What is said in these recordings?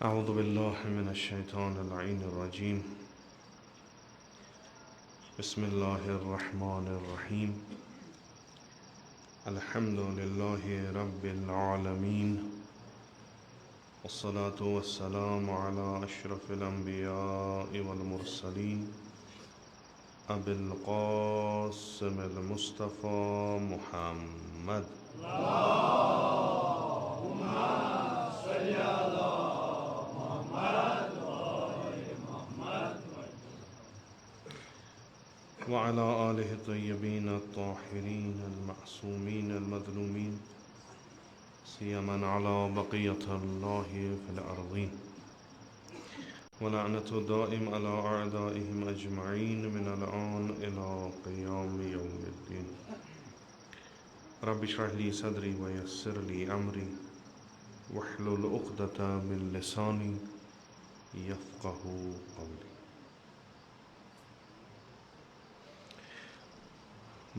أعوذ بالله من الشيطان اللعين الرجيم. بسم الله الرحمن الرحيم. الحمد لله رب العالمين، والصلاة والسلام على أشرف الأنبياء والمرسلين أبي القاسم المصطفى محمد. وعلى آله الطيبين الطاهرين المعصومين المظلومين، سيما على بقية الله في الأرضين، ولعنة الدائم على أعدائهم أجمعين من الآن إلى قيام يوم الدين. رب اشرح لي صدري ويسر لي أمري واحلل عقدة من لساني يفقه قولي.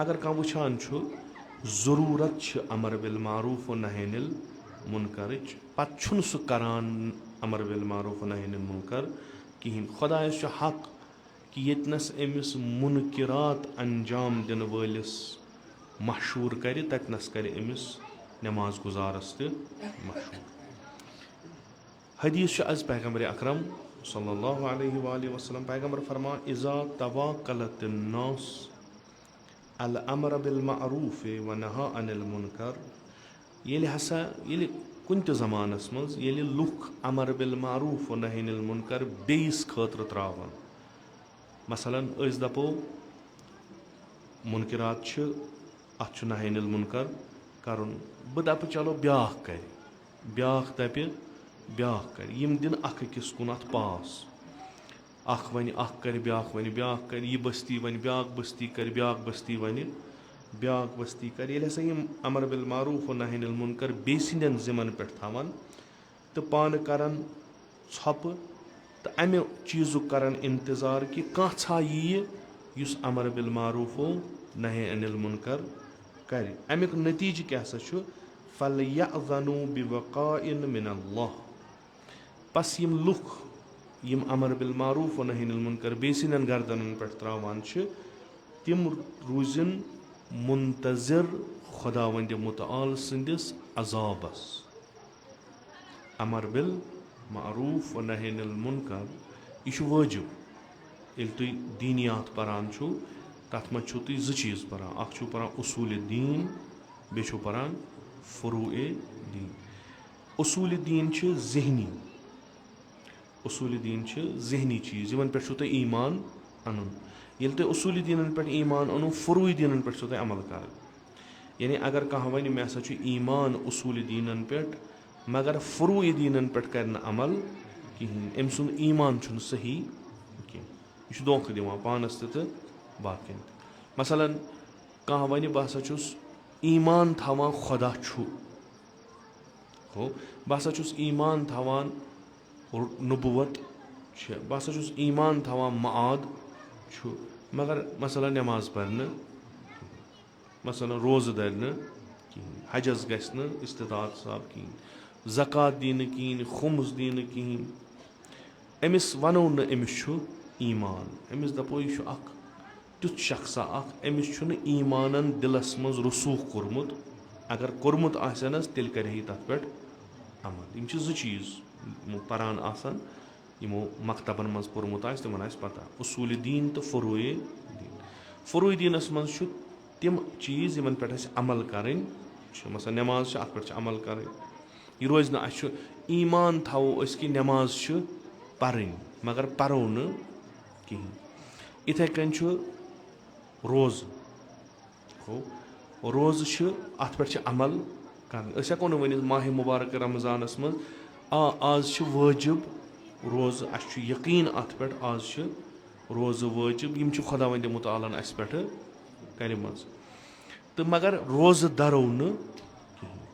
اگر کانٛہہ وٕچھان چھُ ضروٗرت چھِ امر بالمعروف و نہی انل منکرٕچ پتہٕ چھُنہٕ سُہ کران امر بالمعروف و نہی انل منکر کِہیٖنۍ. خۄدایس چھُ حق کہِ ییٚتنس أمِس مُنکِرات انجام دِنہٕ وٲلِس مشہوٗر کرِ تتنس کرِ أمِس نٮ۪ماز گُزارس تہِ مشہوٗر. حدیٖث چھُ از پیغمبرِ اکرم صلی اللہ علیہ وآلہ وسلم پیغمبر فرمان اذا تواکلت الناس الامر بالمعروف و نہی عن المنکر. ییٚلہِ کُنہِ تہِ زمانس منٛز ییٚلہِ لُکھ امر بالمعروف و نہی عن المنکر بیٚیِس خٲطرٕ تراون. مثلاً أسۍ دپو مُنکِرات چھِ اتھ چھُ نہی عن المنکر کرُن, بہٕ دپہٕ چلو بیٛاکھ کرِ, بیٛاکھ دپہِ بیٛاکھ کرِ, یِم دِنہٕ اکھ أکِس کُن اتھ پاس. اکھ ونہِ اکھ کرِ بیٛاکھ ونہِ بیٛاکھ کرِ, یہِ بستی ونہِ بیٛاکھ بستی کرِ, بیٛاکھ بستی ونہِ بیٛاکھ بستی کرِ. ییٚلہِ ہسا یِم امر بالمعروف و نہی عن المنکر بیٚیہِ سٕنٛدٮ۪ن ذِمن پٮ۪ٹھ تھاون تہٕ پانہٕ کرن ژھۄپہٕ تہٕ امہِ چیٖزُک کرن انتظار کہِ کانٛہہ ژھا ییہِ یُس امر بالمعروف و نہی عن المنکر کرِ. امیُک نتیٖجہٕ کیٛاہ سا چھُ فلیأذنوا بوقاء من اللہ. پس یِم لُکھ یِم امر بالمعروف و نہی عن المنکر بیٚیہِ سٕنٛدٮ۪ن گردنن پٮ۪ٹھ تراوان چھِ تِم روٗزِن منتظر خۄداوندِ مُتعال سٕنٛدِس عذابس. امر بالمعروف و نہی عن المنکر یہِ چھُ وٲجِب. ییٚلہِ تُہۍ دیٖنیات پران چھُو تتھ منٛز چھُو تُہۍ 2 چیٖز پران, اکھ چھُو پران اصوٗلِ دیٖن, بیٚیہِ چھُو پران فروٗعِ دیٖن. اصوٗلِ دیٖن چھِ ذہنی, اصوٗلِ دیٖن چھِ ذہنی چیٖز یِمن پٮ۪ٹھ چھُو تۄہہِ ایٖمان انُن. ییٚلہِ تۄہہِ اصوٗلِ دیٖنن پٮ۪ٹھ ایٖمان اوٚنوُ فروٗعِ دیٖنن پٮ۪ٹھ چھُو تۄہہِ عمل کرٕنۍ. یعنی اگر کانٛہہ ونہِ مےٚ ہسا چھُ ایٖمان اصوٗلِ دیٖنن پٮ۪ٹھ مگر فروٗعِ دیٖنن پٮ۪ٹھ کرِ نہٕ عمل کِہینۍ, أمۍ سُنٛد ایٖمان چھُنہٕ صحیح کینٛہہ, یہِ چھُ دھوکہٕ دِوان پانس تہِ تہٕ باقین تہِ. مثلاً کانٛہہ ونہِ بہٕ ہسا چھُس ایٖمان تھاوان خۄدا چھُ, گوٚو بہٕ ہسا چھُس ایٖمان تھاوان نبوت چھِ, بہٕ ہسا چھُس ایٖمان تھاوان معاد چھُ, مگر مثلاً نٮ۪ماز پرِ نہٕ, مثلاً روزٕ دَرِ نہٕ کِہینۍ, حجس گژھِ نہٕ استطاعت حساب کِہینۍ, زکات دی نہٕ کِہینۍ, خُمس دی نہٕ کِہینۍ. أمِس ونو نہٕ أمِس چھُ ایٖمان, أمِس دپو یہِ چھُ اکھ تیُتھ شخصا اکھ أمِس چھُنہٕ ایٖمانن دِلس منٛز رسوٗخ کوٚرمُت, اگر کوٚرمُت آسٮ۪نس تیٚلہِ کرِ ہے تتھ پٮ۪ٹھ عمل. یِم چھِ 2 چیٖز یِمو پران آسن, یِمو مکتبن منٛز پوٚرمُت آسہِ تِمن آسہِ پتہ, اصوٗلِ دیٖن تہٕ فروٗعِ دیٖن. فروٗعِ دیٖنس منٛز چھُ تِم چیٖز یِمن پٮ۪ٹھ اَسہِ عمل کرٕنۍ چھِ, مثلاً نٮ۪ماز چھِ اتھ پٮ۪ٹھ چھِ عمل کرٕنۍ. یہِ روزِ نہٕ اَسہِ چھُ ایٖمان تھاوو أسۍ کہِ نٮ۪ماز چھِ پرٕنۍ مگر پرو نہٕ کِہینۍ. یِتھے کٔنۍ چھُ روزٕ, گوٚو روزٕ چھِ اتھ پٮ۪ٹھ چھِ عمل کرٕنۍ. أسۍ ہٮ۪کو نہٕ ؤنِتھ ماہِ مُبارک رمضانس منٛز آز چھِ وٲجِب روزٕ, اسہِ چھُ یقیٖن اتھ پٮ۪ٹھ آز چھِ روزٕ وٲجِب, یِم چھِ خۄداوندِ مُتعالن اسہِ پٮ۪ٹھٕ کرِمژٕ, تہٕ مگر روزٕ درو نہٕ کِہینۍ.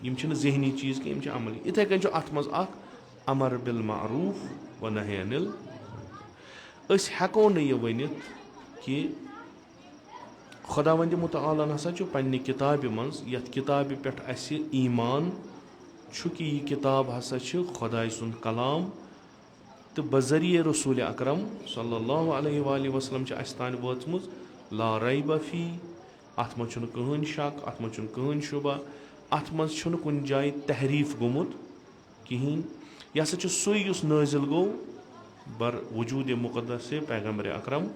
یِم چھِنہٕ ذہنی چیٖز کینٛہہ, یِم چھِ عملی. یِتھے کٔنۍ چھُ اتھ منٛز اکھ امر بالمعروف و نہی عن المنکر. أسۍ ہٮ۪کو نہٕ یہِ ؤنِتھ کہِ خۄداوندِ مُتعالن ہسا چھُ پننہِ کِتابہِ منٛز, یتھ کِتابہِ پٮ۪ٹھ اسہِ ایٖمان چھُ کہِ یہِ کِتاب ہسا چھِ خۄداے سُنٛد کلام تہٕ بذریعہ رسوٗلِ اکرم صلی اللہ علیہ وآلہ وسلم چھِ اسہِ تانۍ وٲژمٕژ لا ریب فی. اتھ منٛز چھُنہٕ کٕہٕنۍ شک, اتھ منٛز چھُنہٕ کٕہٕنۍ شُبہ, اتھ منٛز چھُنہٕ کُنہِ جایہِ تحریٖف گوٚمُت کِہینۍ. یہِ ہسا چھُ سُے یُس نٲزِل گوٚو بر وجوٗدِ مُقدس پیغمبرِ اکرم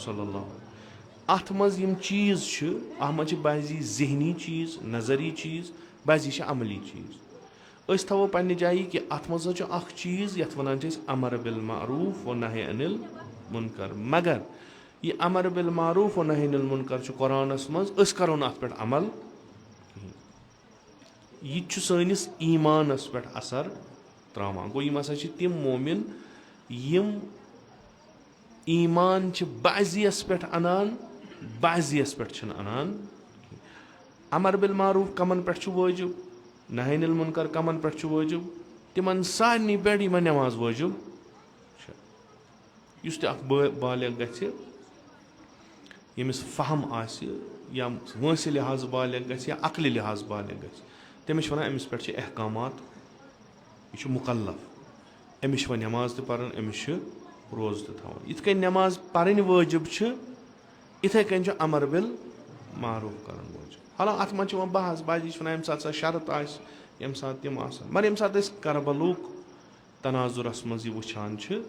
صلی اللہ. اتھ منٛز یِم چیٖز چھِ اتھ منٛز چھِ بعضی ذہنی چیٖز, نظری چیٖز, بعضی چھِ عملی چیٖز. أسۍ تھاوو پننہِ جایہِ کہِ اتھ منٛز چھُ اکھ چیٖز یتھ ونان چھِ أسۍ امر بالمعروف و نہی عن المنکر, مگر یہِ امر بالمعروف و نہی عن المنکر چھُ قرآنس منٛز, أسۍ کرو نہٕ اتھ پٮ۪ٹھ عمل کِہینۍ. یہِ تہِ چھُ سٲنِس ایٖمانس پٮ۪ٹھ اثر تراوان. گوٚو یِم ہسا چھِ تِم مومِن یِم ایٖمان چھِ بعضیَس پٮ۪ٹھ انان, بعضیَس پٮ۪ٹھ چھِنہٕ انان. امر بالمعروف کمن پٮ۪ٹھ چھُ وٲجِب, نہی عن المنکر کمن پٮ۪ٹھ چھُ وٲجِب, تِمن سارنٕے پٮ۪ٹھ یِمن نٮ۪ماز وٲجِب چھِ. یُس تہِ اکھ بالغ گژھِ ییٚمِس فہم آسہِ یا وٲنٛسہِ لحاظ بالغ گژھِ یا عقلہِ لحاظ بالغ گژھِ تٔمِس چھِ وَنان أمِس پٮ۪ٹھ چھِ احکامات یہِ چھُ مُکلف أمِس چھِ وۄنۍ نٮ۪ماز تہِ پَران أمِس چھِ روزٕ تہِ تھاوُن یِتھ کٔنۍ نٮ۪ماز پَرٕنۍ وٲجِب چھِ یِتھَے کٔنۍ چھُ امر بالمعروٗف کَرُن وٲجِب حالانکہِ اَتھ منٛز چھِ وۄنۍ بحث باجی چھِ وَنان ییٚمہِ ساتہٕ سۄ شرط آسہِ ییٚمہِ ساتہٕ تِم آسان مگر ییٚمہِ ساتہٕ أسۍ کربلُک تناظُرَس منٛز یہِ وٕچھان چھِ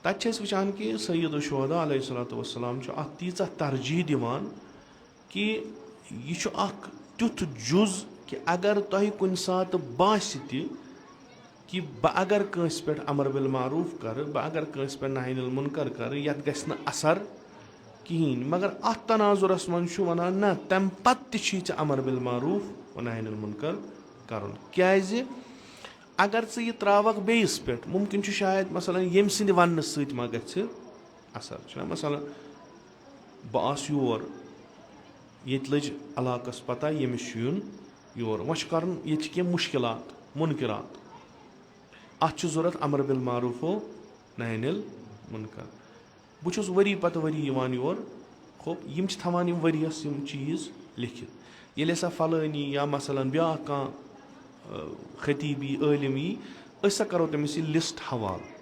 تَتہِ چھِ أسۍ وٕچھان کہِ سید الشہدا علیہ صلاتُ وسلام چھُ اَتھ تیٖژاہ ترجیح دِوان کہِ یہِ چھُ اکھ تیُتھ جُز کہِ اگر تۄہہِ کُنہِ ساتہٕ باسہِ تہِ کہِ بہٕ اگر کٲنٛسہِ پٮ۪ٹھ امر بالمعروٗف کَرٕ بہٕ اگر کٲنٛسہِ پٮ۪ٹھ نہی المُنکر کَرٕ یَتھ گژھِ نہٕ اثر کِہیٖنۍ مگر اَتھ تناظُرَس منٛز چھُ وَنان نہ تَمہِ پَتہٕ تہِ چھی ژےٚ امر بالمعروٗف و نہی المُنکر کَرُن کیٛازِ اگر ژٕ یہِ ترٛاوَکھ بیٚیِس پٮ۪ٹھ مُمکِن چھُ شاید مثلاً ییٚمہِ سٕنٛدِ وَننہٕ سۭتۍ ما گژھِ اثر چھُنہ مثلاً بہٕ آسہٕ یور ییٚتہِ لٔج علاقَس پَتہ ییٚمِس چھُ یُن یور وۄنۍ چھُ کَرُن ییٚتہِ چھِ کینٛہہ مُشکِلات مُنکِرات اَتھ چھُ ضوٚرَتھ امر بالمعروٗف و نہی المُنکر بہٕ چھُس ؤری پَتہٕ ؤری یِوان یور یِم چھِ تھاوان یِم ؤریَس یِم چیٖز لیکھِتھ ییٚلہِ ہسا فلٲنی یا مثلاً بیٛاکھ کانٛہہ خطیٖب یی عٲلِم یی أسۍ ہسا کَرو تٔمِس یہِ لِسٹ حوالہٕ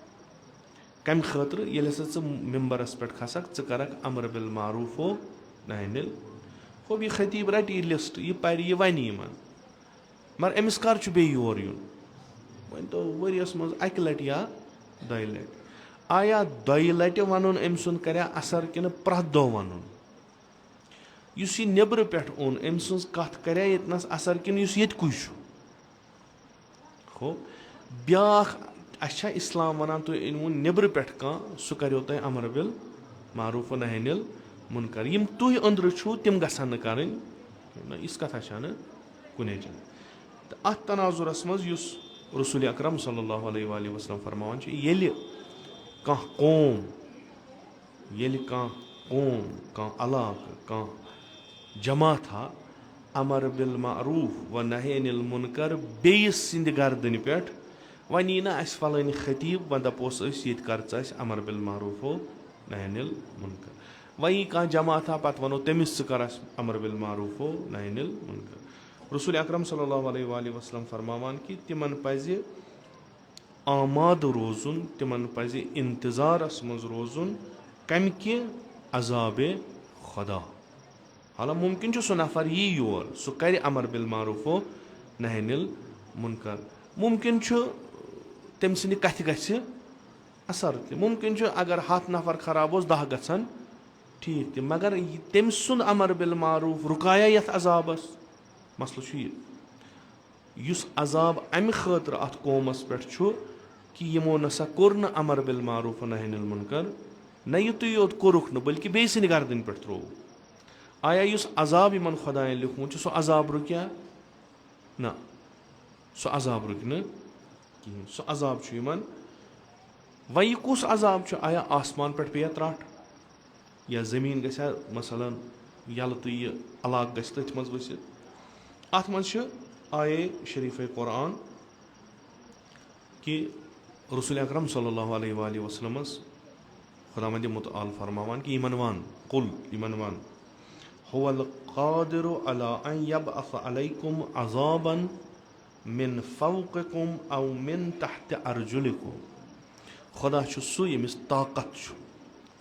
کَمہِ خٲطرٕ ییٚلہِ ہسا ژٕ ممبرَس پٮ۪ٹھ کھسکھ ژٕ کَرکھ امر بالمعروٗف و نہی یہِ خطیٖب رَٹہِ یہِ لِسٹ یہِ پَرِ یہِ وَنہِ یِمن مگر أمِس کر چھُ بیٚیہِ یور یُن وۄنۍ تو ؤریَس منٛز اَکہِ لَٹہِ یا دۄیہِ لَٹہِ آیا دۄیہِ لَٹہِ وَنُن أمۍ سُنٛد کَریا اَثر کِنہٕ پرٛٮ۪تھ دۄہ وَنُن یُس یہِ نیٚبرٕ پٮ۪ٹھ اوٚن أمۍ سٕنٛز کَتھ کَریا ییٚتنَس اَثر کِنہٕ یُس ییٚتہِ کُے چھُ بیٛاکھ اَسہِ چھا اِسلام وَنان تُہۍ أنۍوُن نیٚبرٕ پٮ۪ٹھ کانٛہہ سُہ کَریو تۄہہِ امر بالمعروٗف و نہی المُنکر یِم تُہۍ أنٛدرٕ چھُو تِم گژھن نہٕ کَرٕنۍ نہ یِژھ کَتھا چھےٚ نہٕ کُنے جایہِ تہٕ اَتھ تناظُرَس منٛز یُس رسوٗلِ اکرم صلی اللہُ علیہ وسلم فرماوان چھِ ییٚلہِ کانٛہہ قوم کانٛہہ علاقہٕ کانٛہہ جماتھا امر بالمعروٗف و نہی المُنکر بیٚیِس سٕنٛدِ گردنہِ پٮ۪ٹھ وۄنۍ یی نہٕ اَسہِ فلٲنۍ خطیٖب وۄنۍ دَپوس أسۍ ییٚتہِ کر ژٕ اَسہِ امر بالمعروٗف و نہی المُنکر وۄنۍ یی کانٛہہ جماتھا پَتہٕ وَنو تٔمِس ژٕ کر اَسہِ امر بالمعروٗف و نہی المُنکر رسوٗلِ اکرم صلی اللہُ علیہ وسلم فرماوان کہِ تِمن پَزِ آمادٕ روزُن تِمن پَزِ اِنتظارَس منٛز روزُن کَمہِ کہِ عذابِ خۄدا حالانکہِ مُمکِن چھُ سُہ نفر یی یور سُہ کَرِ امر بالمعروٗف و نہی المُنکر مُمکِن چھُ تٔمۍ سٕنٛدِ کَتھِ گژھِ اَثر تہِ مُمکِن چھُ اگر 100 نفر خراب اوس 10 گژھن ٹھیٖک تہِ مگر تٔمۍ سُنٛد امر بالمعروٗف رُکایا یَتھ عذابَس مسلہٕ چھُ یہِ یُس عذاب اَمہِ خٲطرٕ اَتھ قومَس پٮ۪ٹھ چھُ کہِ یِمو نسا کوٚر نہٕ امر بالمعروٗف و نہی المُنکر نہ یِتُے یوت کوٚرُکھ نہٕ بٔلکہِ بیٚیہِ سٕنٛدِ گردٕنۍ پٮ۪ٹھ ترٛووُکھ آیا یُس عذاب یِمن خۄدایَن لیوٗکھمُت چھُ سُہ عذاب رُکیا نہ سُہ عذاب رُکہِ نہٕ کِہیٖنۍ سُہ عذاب چھُ یِمن وۄنۍ یہِ کُس عذاب چھُ آیا آسمان پٮ۪ٹھ پیٚیا ترٛٹھ یا زٔمیٖن گژھِ ہا مثلاً یَلہٕ تہٕ یہِ علاقہٕ گژھِ تٔتھۍ منٛز ؤسِتھ اَتھ منٛز چھِ آیے شریٖفے قرآن کہِ رسوٗلِ اکرم صلی اللہُ علیہ وسلمس خۄداوندِ مُتعال فرماوان کہِ یِمن وَن قُل یِمن وَن هو القادر على ان يبعث عليكم عذابا من فوقكم او من تحت ارجلكم خۄدا چھُ سُہ ییٚمِس طاقت چھُ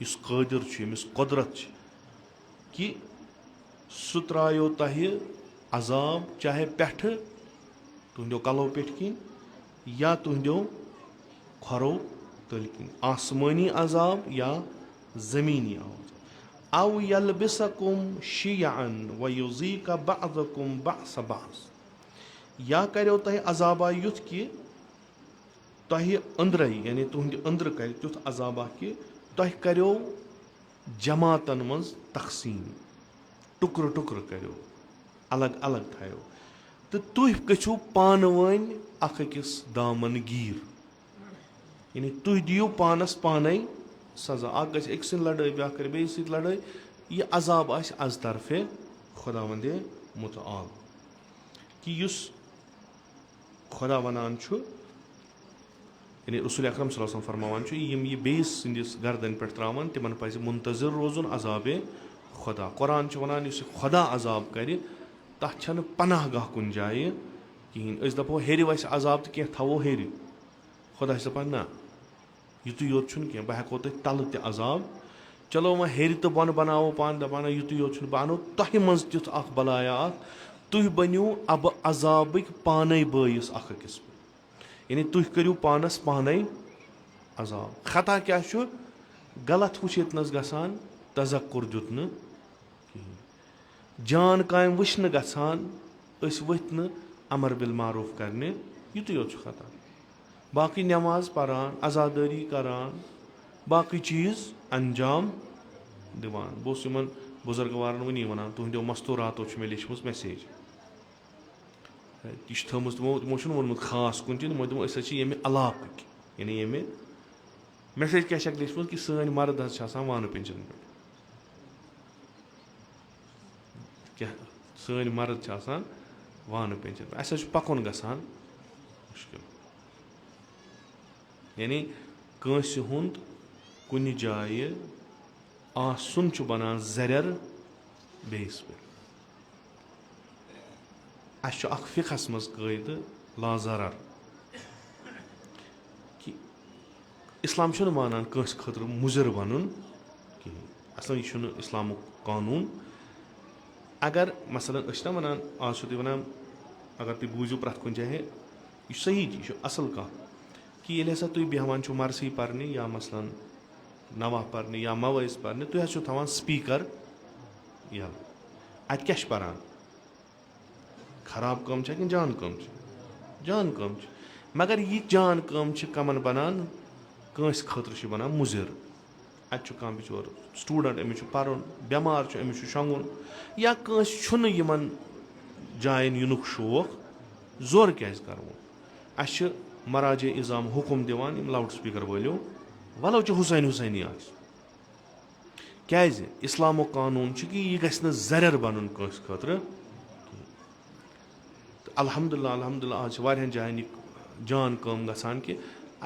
یُس قٲدِر چھُ ییٚمِس قۄدرت چھِ کہِ سُہ ترٛایو تۄہہِ عذاب چاہے پٮ۪ٹھٕ تُہنٛدیو کلو پیٚٹھۍ کِنۍ یا تُہنٛدیو کھۄرو تٔلۍ کِنۍ آسمٲنی عذاب یا زٔمیٖنی عذاب او یلبسکُم شِیعن ویُذیٖقَ بَعضَکُم بَعضَ بَعض یا کَریو تۄہہِ عذابا یُتھ کہِ تۄہہِ أنٛدرَے یعنی تُہنٛدِ أنٛدرٕ کَرِ تیُتھ عذابا کہِ تۄہہِ کَریو جماعتن منٛز تقسیٖم ٹُکرٕ ٹُکرٕ کٔرِو الگ الگ تھایو تہٕ تُہۍ گٔژھِو پانہٕ ؤنۍ اکھ أکِس دامن گیٖر یعنی تُہۍ دِیِو پانس پانے سزا اکھ گژھِ أکۍ سٕنٛدۍ لڑٲے بیٛاکھ کَرِ بیٚیِس سۭتۍ لڑٲے یہِ عذاب آسہِ از طرفے خۄداوندِ مُتعال کہِ یُس خۄدا وَنان چھُ یعنی رسوٗلِ اکرم صلی اللہ علیہ وسلم فرماوان چھُ یِم یہِ بیٚیِس سٕنٛدِس گردن پٮ۪ٹھ ترٛاوان تِمن پَزِ مُنتظر روزُن عذابِ خۄدا قۄران چھُ وَنان یُس یہِ خۄدا عذاب کَرِ تَتھ چھَنہٕ پناہ گاہ کُنہِ جایہِ کِہیٖنۍ. أسۍ دَپو ہیٚرِ وَسہِ عذاب تہٕ کینٛہہ تھاوو ہیٚرِ. خۄدا چھِ دَپان نہ یُتُے یوت چھُنہٕ کینٛہہ بہٕ ہٮ۪کو تۄہہِ تَلہٕ تہِ عذاب. چلو وۄنۍ ہیٚرِ تہٕ بۄنہٕ بَناوو پانہٕ دَپان یُتُے یوت چھُنہٕ بہٕ اَنو تۄہہِ منٛز تیُتھ اَکھ بَلایا اَکھ تُہۍ بٔنِو اَبہٕ عذابٕکۍ پانَے بٲیِس اَکھ أکِس پٮ۪ٹھ. یعنی تُہۍ کٔرِو پانَس پانَے عذاب. خطا کیٛاہ چھُ غلط وٕچھِتھ نَس گژھان تذکُر دیُت نہٕ کِہیٖنۍ. جان کامہِ وٕچھنہٕ گژھان أسۍ ؤتھۍ نہٕ اَمر بالمعروف کَرنہِ یُتُے یوت چھُ خطا. باقٕے نٮ۪ماز پَران عزادٲری کَران باقٕے چیٖز اَنجام دِوان. بہٕ اوسُس یِمَن بُزرگوارَن وٕنی وَنان تُہٕنٛدیو مستوٗراتو چھِ مےٚ لیٚچھمٕژ میسیج. یہِ چھِ تھٲومٕژ تِمو چھُنہٕ ووٚنمُت خاص کُنہِ تہِ تِمو دوٚپ أسۍ حظ چھِ ییٚمہِ علاقٕکۍ یعنی ییٚمہِ میسیج کیٛاہ چھَکھ لیٚچھمٕژ کہِ سٲنۍ مَرد حظ چھِ آسان وانہٕ پِنجرَن پٮ۪ٹھ. کیٛاہ سٲنۍ مَرد چھِ آسان وانہٕ پِنجرَن پٮ۪ٹھ. اَسہِ حظ چھُ پَکُن گژھان مُشکِل. یعنی کٲنٛسہِ ہُنٛد کُنہِ جایہِ آسُن چھُ بَنان زَرٮ۪ر بیٚیِس پٮ۪ٹھ. اَسہِ چھُ اَکھ فِقہَس منٛز قٲیدٕ لا ضرر کہِ اِسلام چھُنہٕ مانان کٲنٛسہِ خٲطرٕ مُضِر بَنُن کِہیٖنۍ. اَصلن یہِ چھُنہٕ اِسلامُک قانوٗن. اگر مثلاً أسۍ چھِنہ وَنان آز چھُو تُہۍ وَنان اگر تُہۍ بوٗزِو پرٛٮ۪تھ کُنہِ جایہِ یہِ چھُ صحیح یہِ چھُ اَصٕل کَتھ کہِ ییٚلہِ ہسا تُہۍ بیٚہوان چھُو مَرثی پَرنہِ یا مثلاً نَوح پَرنہِ یا مَوٲعظ پَرنہِ تُہۍ حظ چھُو تھاوان سپیٖکَر یَلہٕ. اَتہِ کیٛاہ چھِ پَران خراب کٲم چھےٚ کِنہٕ جان کٲم چھِ جان کٲم چھِ. مگر یہِ جان کٲم چھِ کَمَن بَنان کٲنٛسہِ خٲطرٕ چھِ بَنان مُضِر. اَتہِ چھُ کانٛہہ بِچور سٹوٗڈَنٛٹ أمِس چھُ پَرُن بٮ۪مار چھُ أمِس چھُ شۄنٛگُن یا کٲنٛسہِ چھُنہٕ یِمَن جایَن یِنُک شوق زورٕ کیٛازِ کَرو. اَسہِ چھِ مَراجے اِظام حُکُم دِوان یِم لاوُڈ سپیٖکَر وٲلِو وَلو چہِ حُسینی حُسینی آسہِ. کیٛازِ اِسلامُک قانوٗن چھُ کہِ یہِ گژھِ نہٕ زَرٮ۪ر بَنُن کٲنٛسہِ خٲطرٕ کِہیٖنۍ. تہٕ الحمدُاللہ آز چھِ واریاہَن جایَن یہِ جان کٲم گژھان کہِ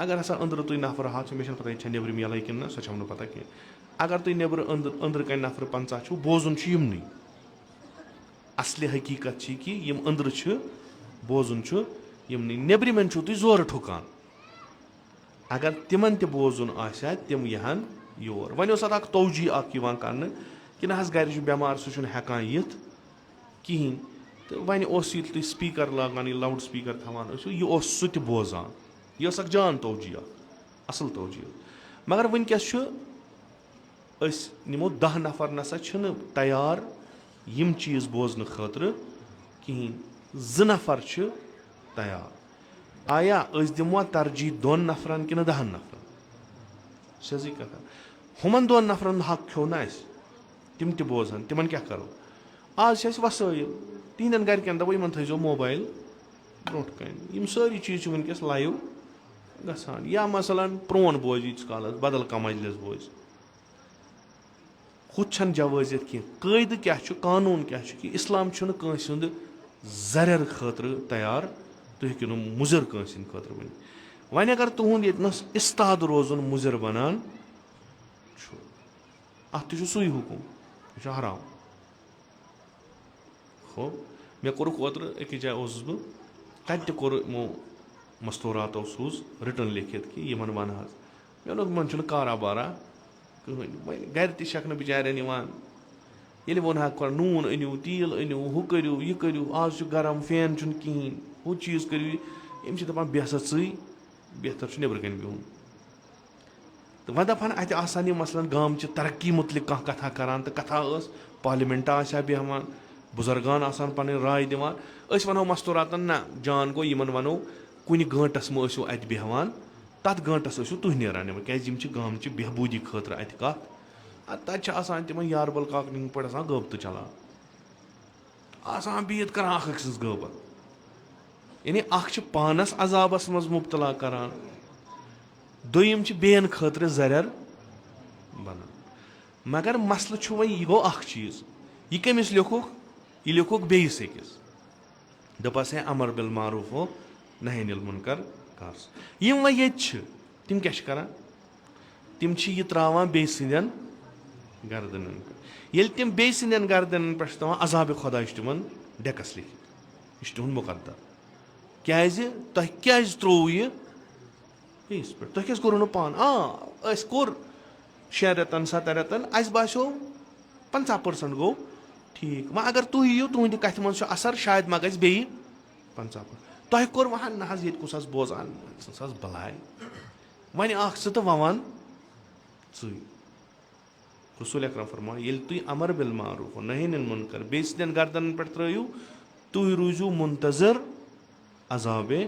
اگر ہسا أنٛدرٕ تُہۍ نفر ہَتھ چھِ مےٚ چھَنہٕ پَتہ یہِ چھےٚ نیٚبرِم یَلَے کِنہٕ نہ سۄ چھَم نہٕ پَتہ کینٛہہ. اگر تُہۍ نیٚبرٕ أنٛدرٕ کَنۍ نفرٕ 50 چھُو بوزُن چھُ یِمنٕے. اَصلہِ حقیٖقت چھِ کہِ یِم أنٛدرٕ چھِ بوزُن چھُ یِمنٕے. نیٚبرِمٮ۪ن چھُو تُہۍ زورٕ ٹھُکان. اگر تِمن تہِ بوزُن آسہِ ہا تِم یِہَن یور. وۄنۍ اوس اَتھ اکھ توجی اکھ یِوان کرنہٕ کہِ نہ حظ گرِ چھُ بٮ۪مار سُہ چھُنہٕ ہٮ۪کان یِتھ کِہینۍ. تہٕ وۄنۍ اوس ییٚلہِ تُہۍ سپیٖکر لاگان یہِ لاوُڈ سپیٖکر تھاوان ٲسِو یہِ اوس سُہ تہِ بوزان. یہِ ٲس اکھ جان توجی اکھ اَصٕل توجی. مگر وٕنکیٚس چھُ أسۍ نِمو 10 نفر نسا چھِنہٕ تیار یِم چیٖز بوزنہٕ خٲطرٕ کِہینۍ. 2 نفر چھِ تیار. آیا أسۍ دِموا ترجیح 2 نفرن کِنہٕ 10 نفرن. سیٚزٕے کَتھا. ہُمن 2 نفرن حق کھیوٚو نہ اَسہِ تِم تہِ بوزہن تِمن کیٛاہ کرو. آز چھِ اَسہِ وسٲیِل تِہنٛدٮ۪ن گرِکٮ۪ن دَپو یِمن تھٲیزیو موبایل برونٛٹھ کَنۍ. یِم سٲری چیٖز چھِ وٕنکیٚس لایِو گژھان. یا مثلاً پرون بوزِ ییٖتِس کالس بدل کانٛہہ مجلِس بوزِ ہُتھ چھنہٕ جوٲزِیت کینٛہہ. قٲیدٕ کیٛاہ چھُ قانوٗن کیٛاہ چھُ کہِ اِسلام چھُنہٕ کٲنٛسہِ ہُنٛد زرٮ۪ر خٲطرٕ تیار. تُہۍ ہیٚکِو نہٕ مُضِر کٲنٛسہِ ہِنٛدِ خٲطرٕ ؤنِتھ. وۄنۍ اگر تُہُنٛد ییٚتنَس اِستاد روزُن مُضِر بَنان چھُ اَتھ تہِ چھُ سُے حُکُم یہِ چھُ حرام. ہو مےٚ کوٚرُکھ اوترٕ أکِس جایہِ اوسُس بہٕ تَتہِ تہِ کوٚر یِمو مستوٗراتو سوٗز رِٹٕن لیکھِتھ کہِ یِمن وَن حظ. مےٚ ووٚنُکھ یِمن چھُنہٕ کارا بارا کٕہٕنۍ. وۄنۍ گرِ تہِ چھَکھ نہٕ بِچارٮ۪ن یِوان. ییٚلہِ ووٚنہَکھ نوٗن أنِو تیٖل أنِو ہُہ کٔرِو یہِ کٔرِو آز چھُ گرم فین چھُنہٕ کِہینۍ ہُہ چیٖز کٔرِو. یِم چھِ دَپان بیٚہہ سا ژٕے بہتر چھُ نیٚبرٕ کَنۍ بِہُن. تہٕ وۄنۍ دَپہٕ ہن اَتہِ آسان یِم مثلاً گامچہِ ترقی مُتعلِق کانٛہہ کَتھا کران تہٕ کَتھا ٲس پارلِمینٹا آسہِ ہا بیٚہوان بُزرگان آسان پَنٕنۍ راے دِوان. أسۍ وَنو مستوٗراتن نہ جان گوٚو یِمن وَنو کُنہِ گٲنٛٹس مہ ٲسِو اَتہِ بیٚہوان تَتھ گٲنٛٹس ٲسِو تُہۍ نیران نٮ۪بر کیٛازِ یِم چھِ گامچہِ بہبوٗدی خٲطرٕ اَتہِ کَتھ. اَدٕ تَتہِ چھِ آسان تِمن یاربل کاکنٮ۪ن پٲٹھۍ آسان غٲبتہٕ چلان آسان بِہِتھ کران اکھ أکۍ سٕنٛز غٲبت. یعنی اکھ چھِ پانس عذابس منٛز مُبتلا کران دوٚیِم چھِ بیٚیَن خٲطرٕ زرٮ۪ر بنان. مگر مسلہٕ چھُ وۄنۍ یہِ گوٚو اکھ چیٖز. یہِ کٔمِس لیوٚکھُکھ یہِ لیوٚکھُکھ بیٚیِس أکِس. دوٚپہس ہے امر بالمعروف ہو نہی انل منکر کر. یِم وۄنۍ ییٚتہِ چھِ تِم کیٛاہ چھِ کران تِم چھِ یہِ تراوان بیٚیہِ سٕنٛدٮ۪ن گردنن پٮ۪ٹھ ییٚلہِ تِم بیٚیہِ سٕنٛدٮ۪ن گردنن پٮ۪ٹھ چھِ تھاوان عذابِ خۄدا چھُ تِمن ڈٮ۪کس لیکھِتھ یہِ چھُ تِہُنٛد مُقدر کیازِ تۄہہِ کیازِ ترووُ یہِ بیٚیِس پٮ۪ٹھ تۄہہِ کیازِ کوٚروٕ نہٕ پانہٕ أسۍ کوٚر 6 رٮ۪تن 7 رٮ۪تن اَسہِ باسیٚو 50% گوٚو ٹھیٖک وۄنۍ اگر تُہۍ یِیِو تُہنٛدِ کتھِ منٛز چھُ اثر شاید ما گژھِ بیٚیہِ 50% تۄہہِ کوٚر وۄنۍ نہ حظ ییٚتہِ کُس حظ بوزان ژٕ حظ بلاے وۄنۍ اکھ ژٕ تہٕ وۄنۍ وَن ژٕے رسول اکرم فرماو ییٚلہِ تُہۍ امر بالمعروف و نہی عن المنکر بیٚیہِ سٕنٛدٮ۪ن گردنن پٮ۪ٹھ ترٲیِو تُہۍ روٗزِو منتظر عذابِ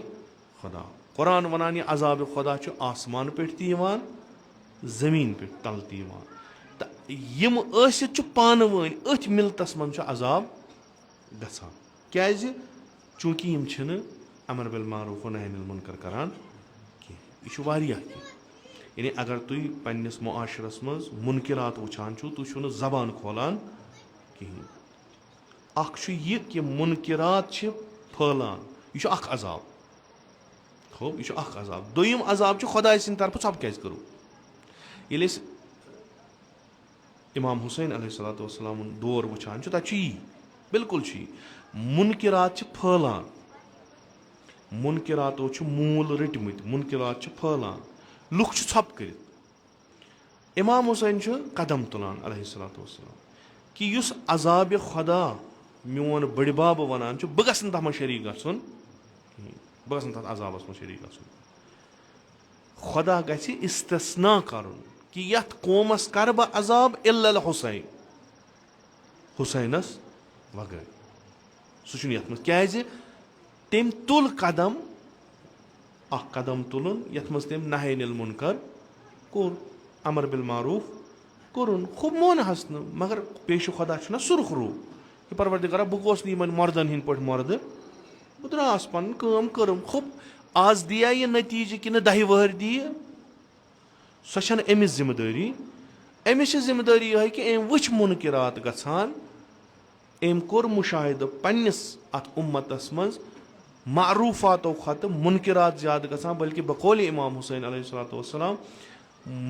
خۄدا قرآن وَنان یہِ عذابِ خۄدا چھُ آسمان پٮ۪ٹھ تہِ یِوان زٔمیٖن پٮ۪ٹھ تل تہِ یِوان تہٕ یِم ٲسِتھ چھُ پانہٕ ؤنۍ أتھۍ مِلتس منٛز چھُ عذاب گژھان کیازِ چوٗنٛکہِ یِم چھِنہٕ امر بالمعروف و نہی عن المنکر کران کینٛہہ یہِ چھُ واریاہ کینٛہہ یعنی اگر تُہۍ پننِس معاشرس منٛز مُنکِرات وٕچھان چھُو تُہۍ چھُو نہٕ زبان کھولان کِہیٖنۍ اکھ چھُ یہِ کہِ مُنکِرات چھِ پھٲلان یہِ چھُ اکھ عذاب ہوٚب یہِ چھُ اکھ عذاب دوٚیِم عذاب چھُ خۄداے سٕنٛدِ طرفہٕ ژۄپ کیازِ کٔرٕو ییٚلہِ أسۍ امام حُسین علیہ الصلوۃ والسلامُن دور وٕچھان چھُ تتہِ چھُ یی بالکُل چھُ یی مُنکِرات چھِ پھٲلان مُنکِراتو چھِ موٗل رٔٹمٕتۍ مُنکِرات چھِ پھٲلان لُکھ چھِ ژھۄپہٕ کٔرِتھ امام حُسین چھُ قدم تُلان علیہ الصلوۃ والسلام کہِ یُس عذابِ خۄدا میون بٔڈِ بب وَنان چھُ بہٕ گژھٕ نہٕ تتھ منٛز شریٖک گژھُن کِہیٖنۍ بہٕ گژھٕ نہٕ تتھ عذابس منٛز شریٖک گژھُن خۄدا گژھِ استثنا کرُن کہِ یتھ قومس کرٕ بہٕ عذاب الا الحسین حُسینس وغٲر سُہ چھُنہٕ یتھ منٛز کیازِ تٔمۍ تُل قدم اکھ قدم تُلُن یتھ منٛز تٔمۍ نہی عن المنکر کوٚر امر بالمعروف کوٚرُن خوٚب مونہس نہٕ مگر پیشہِ خۄدا چھُنہ سُرخ روٗ کہِ پروردِگارا بہٕ گوٚوس نہٕ یِمن مردن ہٕنٛدۍ پٲٹھۍ مردٕ بہٕ درٛاس پنٕنۍ کٲم کٔرٕم خوٚب آز دِیا یہِ نٔتیٖجہٕ کِنہٕ 10 وٕہٕرۍ دِیہِ سۄ چھنہٕ أمِس ذِمہٕ دٲری أمِس چھِ ذِمہٕ دٲری یِہوے کہِ أمۍ وٕچھ مُنکِرات گژھان أمۍ کوٚر مُشاہدٕ پننِس اتھ اُمتس منٛز معروٗفاتو کھۄتہٕ مُنکِرات زیادٕ گژھان بٔلکہِ بقولِ امام حُسین علیہ الصلوۃ والسلام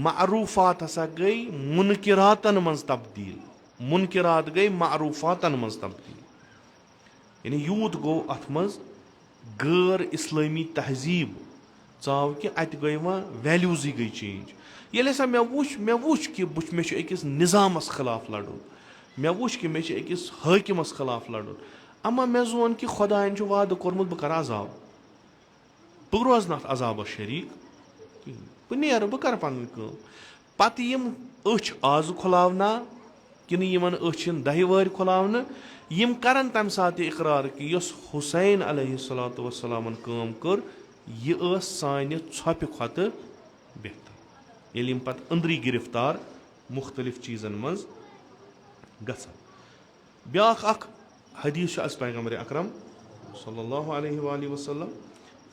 معروٗفات ہسا گٔے مُنکِراتن منٛز تبدیٖل مُنکِرات گٔے معروٗفاتن منٛز تبدیٖل یعنی یوٗت گوٚو اتھ منٛز غٲر اسلٲمی تہذیٖب ژاو کہِ اتہِ گٔے وۄنۍ ویلیوٗزٕے گٔے چینج ییٚلہِ ہسا مےٚ وُچھ کہِ مےٚ چھُ أکِس نِظامس خٕلاف لڑُن مےٚ وُچھ کہِ مےٚ چھُ أکِس حٲکِمس خٕلاف لڑُن اما مےٚ زون کہِ خۄداین چھُ وعدٕ کوٚرمُت بہٕ کرٕ عذاب بہٕ روزٕ نہٕ اتھ عذابس شریٖک کِہینۍ بہٕ نیرٕ بہٕ کرٕ پنٕنۍ کٲم پتہٕ یِم أچھ آزٕ کھُلاونا کِنہٕ یِمن أچھ یِن 10 وٕہٕرۍ کھُلاونہٕ یِم کرن تمہِ ساتہٕ یہِ اقرار کہِ یۄس حُسین علیہ الصلوۃ والسلامن کٲم کٔر یہِ ٲس سانہِ ژھۄپہِ کھۄتہٕ بہتر ییٚلہِ یِم پتہٕ أنٛدری گرفتار مُختٔلِف چیٖزن منٛز گژھن بیاکھ اکھ حدیٖث چھُ اَسہِ پیغمبرِ اکرم صلی اللہ علیہ وآلہ وسلم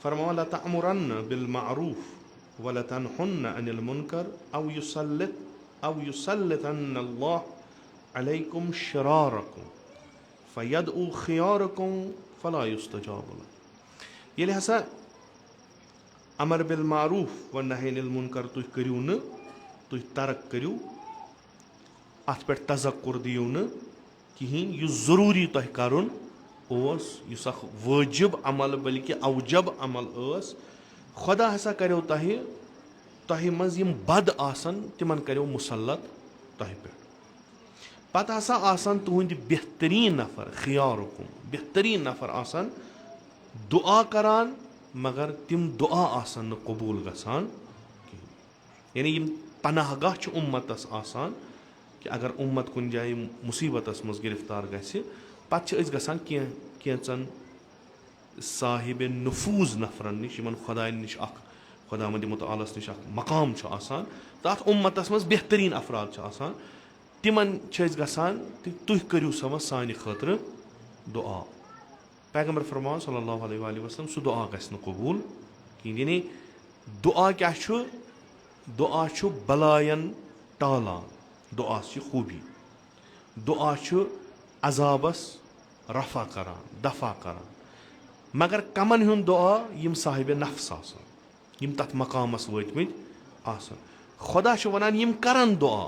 فرماوان لَتَأْمُرَنَّ بِالْمَعْرُوفِ وَلَتَنْهُنَّ عَنِ الْمُنکَرِ أَوْ يُسَلِّطَنَّ اللَّهُ عَلَيْكُمْ شِرَارَكُمْ فَيَدْعُوا خِيَارَكُمْ فَلَا يُسْتَجَابُ لَكُمْ ییٚلہِ ہسا امر بالمعروف و نہی عن المنکر تُہۍ کٔرِو نہٕ تُہۍ ترک کٔرِو اتھ پٮ۪ٹھ تذکُر دِیِو نہٕ کِہینۍ یُس ضروٗری تۄہہِ کرُن اوس یُس اکھ وٲجِب عمل بلکہِ اوجب عمل ٲس خۄدا ہسا کریو تۄہہِ منٛز یِم بد آسن تِمن کریو مُسلط تۄہہِ پٮ۪ٹھ پتہٕ ہسا آسن تُہنٛدِ بہتریٖن نفر خیارُکُم بہتریٖن نفر آسن دُعا کران مگر تِم دُعا آسن نہٕ قبوٗل گژھان کِہینۍ یعنی یِم پناہ گاہ چھِ اُمتس آسان کہِ اگر اُمت کُنہِ جایہِ مُصیٖبتس منٛز گرفتار گژھِ پتہٕ چھِ أسۍ گژھان کینٛژن صاحبِ نفوٗظ نفرن نِش یِمن خۄداین نِش اکھ خۄدا وندِ مُتعالس نِش اکھ مقام چھُ آسان تہٕ اتھ اُمتس منٛز بہتریٖن افراد چھِ آسان تِمن چھِ أسۍ گژھان تُہۍ کٔرِو سا وۄنۍ سانہِ خٲطرٕ دُعا پیغمبر فرماوان صلی اللہ علیہ وآلہ وسلم سُہ دُعا گژھِ نہٕ قبوٗل کِہینۍ یعنی دُعا کیاہ چھُ دُعا چھُ بلاین ٹالان دُعا چھِ خوٗبی دُعا چھُ عذابس رفع کران دفع کران مگر کمن ہُنٛد دُعا یِم صاحبِ نفس آسان یِم تتھ مقامس وٲتمٕتۍ آسان خۄدا چھُ ونان یِم کرن دُعا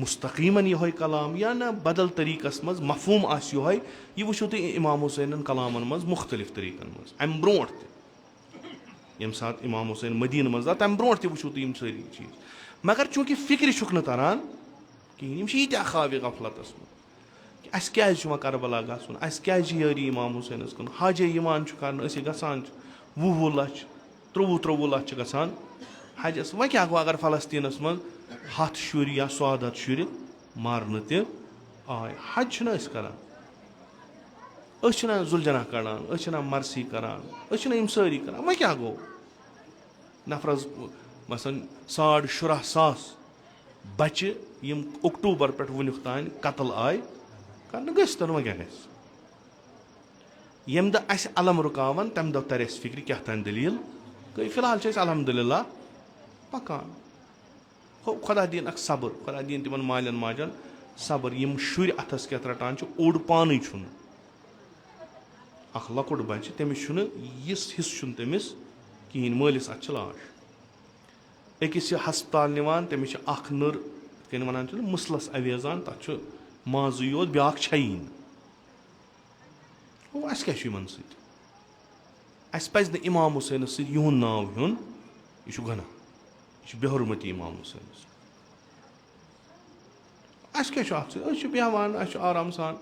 مستقیٖمن یِہوے کلام یا نہ بدل طریٖقس منٛز مفہوٗم آسہِ یِہوے یہِ وٕچھو تُہۍ اِمام حُسینن کلامن منٛز مُختٔلِف طریٖقن منٛز اَمہِ برونٛٹھ تہِ ییٚمہِ ساتہٕ اِمام حُسین مدیٖنہٕ منٛز درٛاو تَمہِ برونٛٹھ تہِ وٕچھو تُہۍ یِم سٲری چیٖز مگر چوٗنٛکہِ فِکرِ چھُکھ نہٕ تران کِہیٖنۍ یِم چھِ ییٖتیٛاہ خاوِ غفلتس منٛز کہِ اَسہِ کیازِ چھُ وۄنۍ کربلا گژھُن اَسہِ کیازِ چھِ یٲری اِمام حُسینس کُن حجے یِوان چھُ کرنہٕ أسۍ گژھان چھِ 20 لَچھ 23 لَچھ چھِ گژھان حجس وۄنۍ کیاہ گوٚو اگر فلسطیٖنس منٛز 100 شُرۍ یا 100 شُرۍ مارنہٕ تہِ آے حج چھِنہ أسۍ کران أسۍ چھِنہ زُلجنا کڑان أسۍ چھِنہ مرثی کران أسۍ چھِنہ یِم سٲری کران وۄنۍ کیاہ گوٚو نفرس مثلاً 17,000 بچہِ یِم اکٹوٗبر پٮ۪ٹھ وُنیُک تانۍ قتل آے کرنہٕ گٔژھۍ تن وۄنۍ کیاہ گژھِ ییٚمہِ دۄہ اَسہِ علم رُکاون تَمہِ دۄہ ترِ اَسہِ فِکرِ کیاہ تانۍ دٔلیٖل گٔے فِلحال چھِ أسۍ الحمدُاللہ پکان ہو خۄدا دِیِن اکھ صبر خۄدا دِیِن تِمن مالٮ۪ن ماجٮ۪ن صبر یِم شُرۍ اَتھس کٮ۪تھ رٹان چھِ اوٚڑ پانے چھُنہٕ اکھ لۄکُٹ بچہِ تٔمِس چھُنہٕ یِژھ حِصہٕ چھُنہٕ تٔمِس کِہینۍ مٲلِس اَتھِ چھِ لاش أکِس چھِ ہسپتال نِوان تٔمِس چھِ اکھ نٔر یِتھ کٔنۍ وَنان چھِ مُسلس اَویزان تَتھ چھُ مازٕے یوت بیاکھ چھیی نہٕ گوٚو اَسہِ کیاہ چھُ یِمن سۭتۍ اَسہِ پَزِ نہٕ اِمام حُسینس سۭتۍ یِہُنٛد ناو ہیوٚن یہِ چھُ گۄناہ یہِ چھُ بے حُرمٔتی اِمام حُسینس اَسہِ کیاہ چھُ اَتھ سۭتۍ أسۍ چھِ بیٚہوان اَسہِ چھُ آرام سان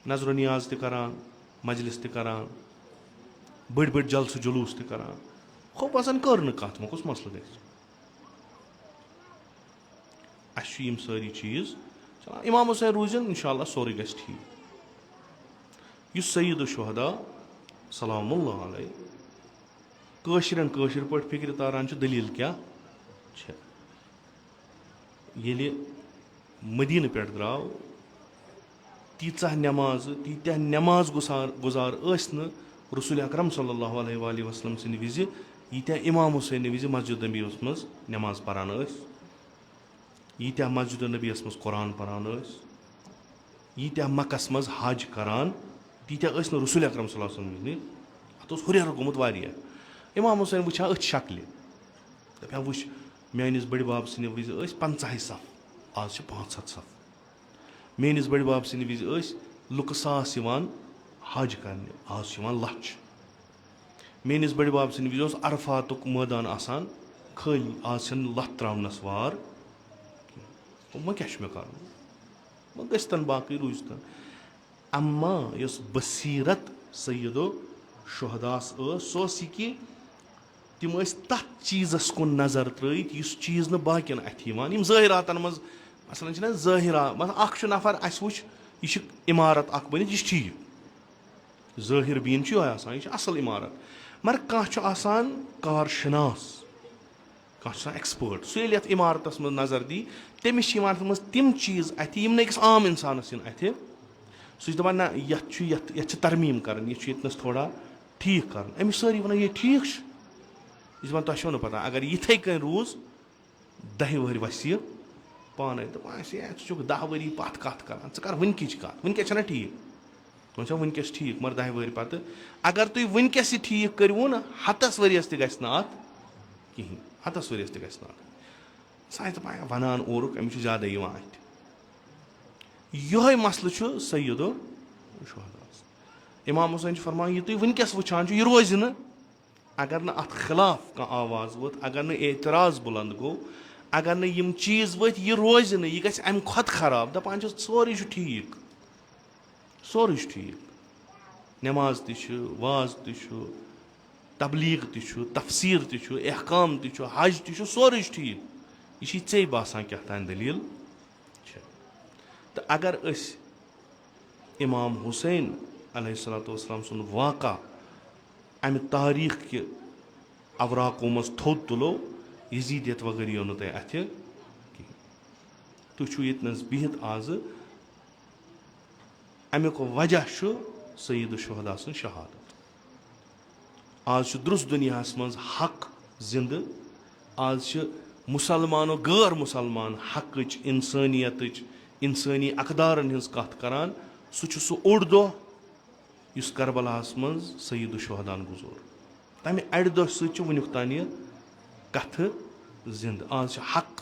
نظرو نیاز تہِ کران مجلِس تہِ کران بٔڑۍ بٔڑۍ جلسہٕ جلوٗس تہِ کران خوبصن کٔر نہٕ کَتھ وۄنۍ کُس مسلہٕ گژھِ اَسہِ چھُ یِم سٲری چیٖز اِمام حُسین روٗزِن اِنشاء اللہ سورُے گژھِ ٹھیٖک یُس سعید الشہدا سلام اللہ علیہ کٲشرٮ۪ن کٲشِر پٲٹھۍ فِکرِ تاران چھُ دٔلیٖل کیاہ چھےٚ ییٚلہِ مدیٖنہٕ پٮ۪ٹھ درٛاو تیٖژاہ نٮ۪مازٕ تیٖتیٛاہ نٮ۪ماز گُزار ٲسۍ نہٕ رسول اکرم صلی اللہ علیہ وسلم سٕنٛدِ وِزِ ییٖتیٛاہ اِمام حُسینہِ وِزِ مسجد نبیَس منٛز نٮ۪ماز پران ٲسۍ ییٖتیٛاہ مسجد نبیَس منٛز قرآن پران ٲسۍ ییٖتیٛاہ مکس منٛز حج کران تیٖتیٛاہ ٲسۍ نہٕ رسول اکرم صلی اللہ علیہ وسلم وِزِ اَتھ اوس ہُریر گوٚمُت واریاہ اِمام حُسین وٕچھان أتھۍ شکلہِ دَپان وٕچھ میٲنِس بٔڈِبب سٕنٛدِ وِزِ ٲسۍ 50 صف آز چھِ 500 صف میٲنِس بٔڈِبب سٕنٛدِ وِزِ ٲسۍ لُکہٕ ساس یِوان حج کرنہِ آز چھِ یِوان لچھ میٲنِس بٔڈِبب سٕنٛدِ وِزِ اوس عرفاتُک مٲدان آسان خٲلی آز چھنہٕ لَتھ تراونس وار وۄنۍ کیاہ چھُ مےٚ کرُن وۄنۍ گٔژھتن باقٕے روٗزتن اما یۄس بصیٖرت سیدو شہداس ٲس سۄ ٲس یہِ کہِ تِم ٲسۍ تتھ چیٖزس کُن نظر ترٲیِتھ یُس چیٖز نہٕ باقین اَتھِ یِوان یِم ظٲہِراتن منٛز مثلاً چھِنہ ظٲہِرات مطلب اکھ چھُ نفر اَسہِ وٕچھ یہِ چھِ عمارت اکھ بٔنِتھ یہِ چھِ ٹھیٖک ظٲہِر بیٖن چھُ یِہوے آسان یہِ چھِ اَصٕل عمارت مگر کانٛہہ چھُ آسان کار شِناس کانٛہہ چھُ آسان ایٚکٕسپٲٹ سُہ ییٚلہِ یتھ عمارتس منٛز نظر دی تٔمِس چھِ عمارتس منٛز تِم چیٖز اَتھِ یِم نہٕ أکِس عام اِنسانس یِن اَتھِ سُہ چھُ دپان نہ یتھ چھِ ترمیٖم کرٕنۍ یہِ چھُ ییٚتنس تھوڑا ٹھیٖک کرُن أمِس سٲری وَنان یہِ ٹھیٖک چھُ یہِ چھُ دپان تۄہہِ چھو نہٕ پتہ اگر یِتھٕے کٔنۍ روٗز 10 ؤہٕرۍ وسہِ یہِ پانے دپان اَسہِ ہے ژٕ چھُکھ 10 ؤری پتھ کتھ کران ژٕ کر وٕنکِچ کتھ وٕنکیٚس چھنہ ٹھیٖک وۄنۍ چھا وٕنکیٚس ٹھیٖک مگر 10 ؤہٕرۍ پتہٕ اگر تُہۍ وٕنکیٚس یہِ ٹھیٖک کٔرۍوُن 100 ؤرِیَس تہِ گژھِ نہٕ اتھ کِہینۍ 100 ؤرِیَس تہِ گژھِ نہٕ اتھ سُہ آسہِ دپان ونان اورُکھ أمِس چھُ زیادَے یِوان اَتھِ یِہوے مسلہٕ چھُ سیدو شہداس اِمام حُسین چھُ فرمان یہِ تُہۍ وٕنکیٚس وٕچھان چھُ یہِ روزِ نہٕ اگر نہٕ اتھ خٕلاف کانٛہہ آواز ووٚتھ اگر نہٕ اعتراض بُلنٛد گوٚو اگر نہٕ یِم چیٖز ؤتھۍ یہِ روزِ نہٕ یہِ گژھِ امہِ کھۄتہٕ خراب دپان چھِ سورُے چھُ ٹھیٖک سورُے چھُ ٹھیٖک نٮ۪ماز تہِ چھُ واز تہِ چھُ تبلیٖغ تہِ چھُ تفسیٖر تہِ چھُ احکام تہِ چھُ حج تہِ چھُ سورُے چھُ ٹھیٖک یہِ چھی ژےٚ باسان کیٛاہ تانۍ دٔلیٖل چھےٚ تہٕ اگر أسۍ اِمام حُسین علیہ الصلوٰتُ وَسلام سُنٛد واقعہ امہِ تاریٖخ کہِ اوراقو منٛز تھوٚد تُلو یزیٖدیت وغٲر یِیو نہٕ تۄہہِ اَتھِ کِہیٖنۍ تُہۍ چھُو ییٚتنس بِہِتھ آزٕ امیُک وجہ چھُ سعید الشہدا سٕنٛز شہادت آز چھُ درُس دُنیاہس منٛز حق زِندٕ آز چھِ مُسلمانو غٲر مُسلمان حقٕچ اِنسٲنیتٕچ اِنسٲنی اقدارن ہٕنٛز کتھ کران سُہ چھُ سُہ اوٚڑ دۄہ یُس کربلاہس منٛز سعید الشہدان گُزور تمہِ اَڑِ دۄہ سۭتۍ چھُ وُنیُک تانۍ یہِ کتھٕ زِندٕ آز چھِ حق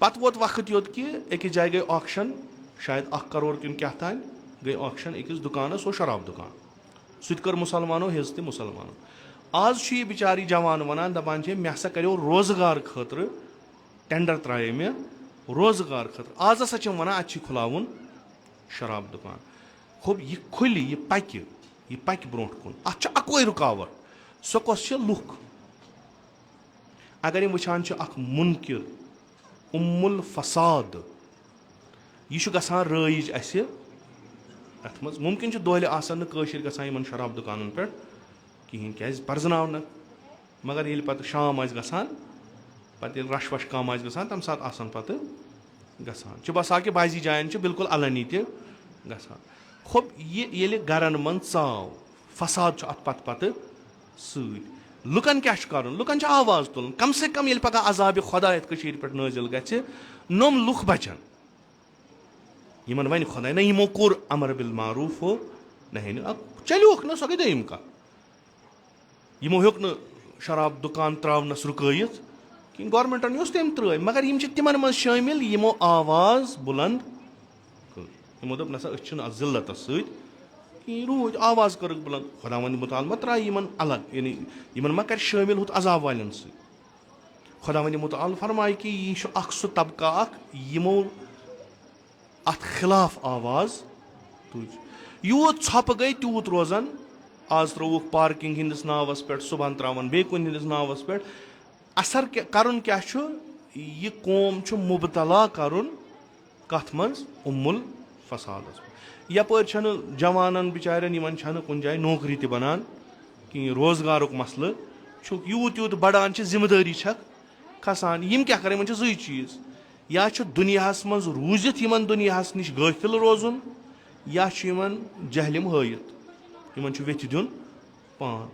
پتہٕ ووت وقت یوت کہِ أکِس جایہِ گٔے آکشن شاید 1 کرور کِنہٕ کیٛاہ تانۍ گٔے آکشن أکِس دُکانس اوس شراب دُکان سُہ تہِ کٔر مُسلمانو حِصہٕ تہِ مُسلمانو آز چھُ یہِ بِچارٕ جوان ونان دپان چھِ مےٚ ہسا کریو روزگار خٲطرٕ ٹینڈر ترٛایے مےٚ روزگار خٲطرٕ آز ہسا چھِ ونان اتہِ چھِ کھُلاوُن شراب دُکان ہوٚب یہِ کھُلہِ یہِ پکہِ برونٛٹھ کُن اتھ چھُ اکوے رُکاوٹ سۄ کۄس چھِ لُکھ اگر یِم وٕچھان چھِ اکھ مُنکِر الفساد یہِ چھُ گژھان رٲیِج اَسہِ اَتھ منٛز مُمکِن چھُ دۄہلہِ آسان نہٕ کٲشِر گژھان یِمن شراب دُکانن پٮ۪ٹھ کِہینۍ کیازِ پرزناونہٕ مگر ییٚلہِ پتہٕ شام آسہِ گژھان پتہٕ ییٚلہِ رش وش کم آسہِ گژھان تمہِ ساتہٕ آسان پتہٕ گژھان چھُ باسان کہِ بعضی جاین چھُ بالکُل علنی تہِ گژھان ہوٚب یہِ ییٚلہِ گرن منٛز ژاو فساد چھُ اتھ پتہٕ سۭتۍ لُکن کیاہ چھُ کرُن لُکن چھُ آواز تُلُن کم سے کم ییٚلہِ پگہہ عذابِ خۄدا یتھ کٔشیٖرِ پٮ۪ٹھ نٲزِل گژھِ نۄم لُکھ بچن یِمن وَنہِ خۄداے نہ یِمو کوٚر امر بالمعروف ہو نہ چلیوکھ نہ سۄ گٔے دوٚیِم کتھ یِمو ہیوٚک نہٕ شراب دُکان تراونس رُکٲیِتھ کِہینۍ گورمینٹن یۄس تٔمۍ ترٛٲے مگر یِم چھِ تِمن منٛز شٲمِل یِمو آواز بُلند کٔر یِمو دوٚپ نسا أسۍ چھِنہٕ اتھ ذِلتس سۭتۍ کِہینۍ روٗدۍ آواز کٔرٕکھ بُلند خۄدا وندِ مُتعال ما ترٛایہِ یِمن الگ یعنی یِمن ما کرِ شٲمِل ہُتھ عذاب والٮ۪ن سۭتۍ خۄدا وندِ مُتعال فرمایہِ کہِ یہِ چھُ اکھ سُہ طبقہٕ اکھ یِمو اتھ خِلاف آواز تُج یوٗت ژھۄپہٕ گٔے تیوٗت روزان آز ترٛووُکھ پارکِنگ ہِنٛدِس ناوس پٮ۪ٹھ صبحن ترٛاوان بیٚیہِ کُنہِ ہِنٛدِس ناوس پٮ۪ٹھ اثر کرُن کیاہ چھُ یہِ قوم چھُ مُبتلا کرُن کتھ منٛز الفسادس منٛز یپٲرۍ چھنہٕ جوانن بِچارٮ۪ن یِمن چھنہٕ کُنہِ جایہِ نوکری تہِ بنان کِہینۍ روزگارُک مسلہٕ چھُکھ یوٗت یوٗت بڑان چھِ ذِمہٕ دٲری چھکھ کھسان یِم کیاہ کران یِمن چھِ زٕے چیٖز یا چھُ دُنیاہس منٛز روٗزِتھ یِمن دُنیاہس نِش غٲفِل روزُن یا چھُ یِمن جہلِم ہٲیِتھ یِمن چھُ ویٚتھِ دیُن پان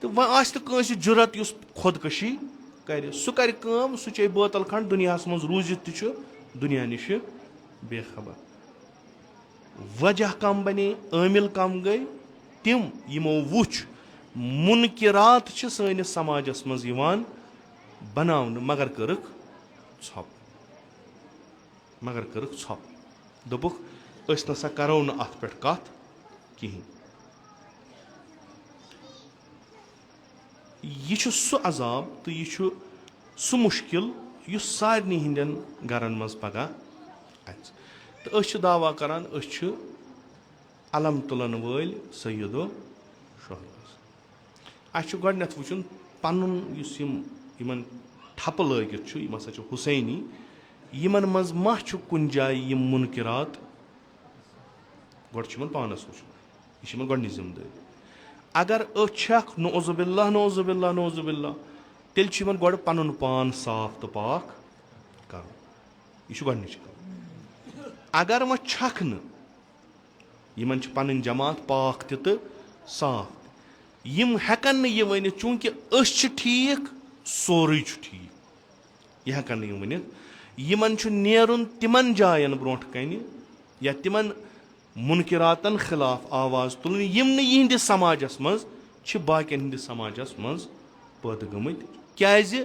تہٕ وۄنۍ آسہِ نہٕ کٲنٛسہِ جُرت یُس خۄدکٔشی کرِ سُہ کرِ کٲم سُہ چیٚیہِ بٲتل کھنٛڈ دُنیاہس منٛز روٗزِتھ تہِ چھُ دُنیا نِشہِ بے خبر وجہ کم بنے عٲمِل کم گٔے تِم یِمو وٕچھ مُنکِرات چھِ سٲنِس سماجس منٛز یِوان بناونہٕ مگر کٔرٕکھ ژھۄپہٕ دوٚپُکھ أسۍ نسا کرو نہٕ اتھ پٮ۪ٹھ کتھ کِہینۍ یہِ چھُ سُہ عذاب تہٕ یہِ چھُ سُہ مُشکِل یُس سارنٕے ہِنٛدٮ۪ن گرن منٛز پگہہ اَژِ تہٕ أسۍ چھِ دعوا کران أسۍ چھِ علم تُلن وٲلۍ سیدو شہداس اَسہِ چھُ گۄڈٕنیتھ وٕچھُن پنُن یُس یِمن ٹھپہٕ لٲگِتھ چھُ یِم ہسا چھِ حُسینی یِمن منٛز ما چھُ کُنہِ جایہِ یِم مُنکِرات گۄڈٕ چھُ یِمن پانس وٕچھُن یہِ چھِ یِمن گۄڈنِچ ذِمہٕ دٲری اگر أچھ چھکھ نعوذ باللہ تیٚلہِ چھُ یِمن گۄڈٕ پنُن پان صاف تہٕ پاک کرُن یہِ چھُ گۄڈنِچ کَتھ اگر وۄنۍ چھکھ نہٕ یِمن چھِ پنٕنۍ جماعت پاک تہِ تہٕ صاف یِم ہٮ۪کن نہٕ یہِ ؤنِتھ چوٗنٛکہِ أسۍ چھِ ٹھیٖک سورُے چھُ ٹھیٖک یہِ ہٮ۪کن نہٕ یِم ؤنِتھ یِمن چھُ نیرُن تِمن جاین برونٛٹھ کنہِ یا تِمن مُنکِراتن خِلاف آواز تُلٕنۍ یِم نہٕ یِہنٛدِس سماجس منٛز چھِ باقین ہِنٛدِس سماجس منٛز پٲدٕ گٔمٕتۍ کیازِ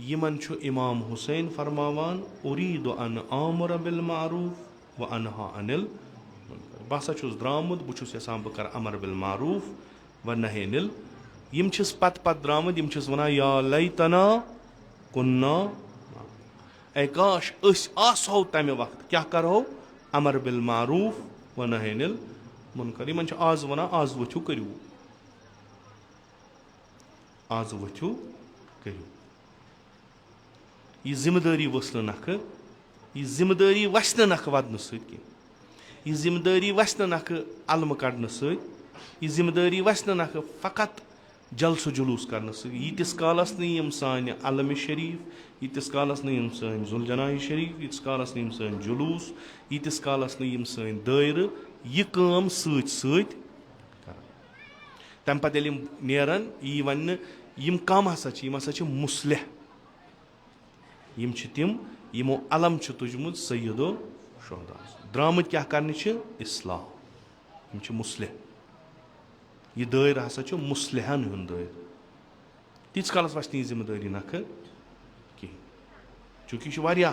یِمن چھُ امام حُسین فرماوان اُریٖدُ ان آمُر بالمعروف و انہا انل بہٕ ہسا چھُس درٛامُت بہٕ چھُس یژھان بہٕ کرٕ امر بالمعروف و نہی انل یِم چھِس پتہٕ درٛامٕتۍ یِم چھِس ونان یا لیتنا کُنا اے کاش أسۍ آسہو تمہِ وقتہٕ کیاہ کرہو امر بالمعروف و نہی انل مُنکر یِمن چھِ آز ونان آز ؤتھِو کٔرِو یہِ ذِمہٕ دٲری ؤژھ نہٕ نکھٕ یہِ ذِمہٕ دٲری وسہِ نہٕ نکھٕ ودنہٕ سۭتۍ کینٛہہ یہِ ذِمہٕ دٲری وسہِ نہٕ نکھٕ علمہٕ کڑنہٕ سۭتۍ یہِ ذِمہٕ دٲری وسہِ نہٕ نکھٕ فقط جلسہٕ جلوٗس کرنہٕ سۭتۍ ییٖتِس کالس نہٕ یِم سانہِ علمہِ شریٖف ییٖتِس کالس نہٕ یِم سٲنۍ ذوالجناحِ شریٖف ییٖتِس کالس نہٕ یِم سٲنۍ جلوٗس ییٖتِس کالس نہٕ یِم سٲنۍ دٲیرٕ یہِ کٲم سۭتۍ سۭتۍ کران تمہِ پتہٕ ییٚلہِ یِم نیرن یی وننہٕ یِم کم ہسا چھِ یِم ہسا چھِ مُصلح یِم چھِ تِم یِمو علم چھُ تُجمُت سیدو شہداس درٛامٕتۍ کیاہ کرنہِ چھِ اصلاح یِم چھِ مُصلح یہِ دٲیرٕ ہسا چھُ مُصلحن ہُنٛد دٲیرٕ تیٖتِس کالس وسہِ نہٕ یہِ ذِمہٕ دٲری نکھٕ کِہینۍ چوٗنٛکہِ یہِ چھُ واریاہ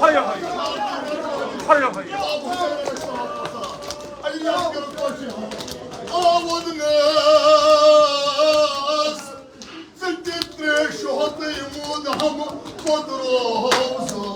Hayır hayır. Hayır hayır. Avudunuz Zıkkıtre şu hatıyımı daha mı kodrozu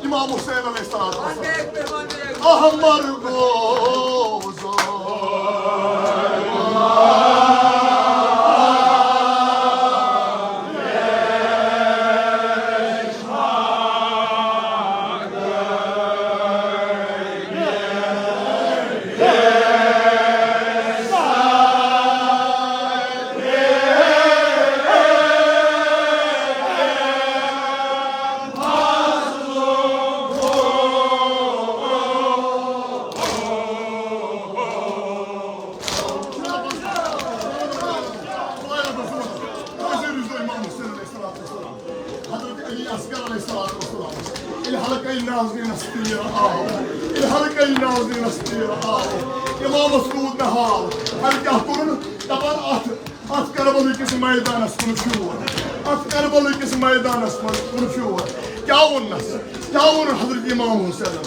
İmam Hüseyin Aleyhisselatü Vesselam. Ahmar gozo. İmam Mesud nehal. Herkah durun, taban at Karabalı ülkesi meydanası konuşuyor. At Karabalı ülkesi meydanası konuşuyor. Kâvunnas, kâvunun Hazreti İmam Hüseyin.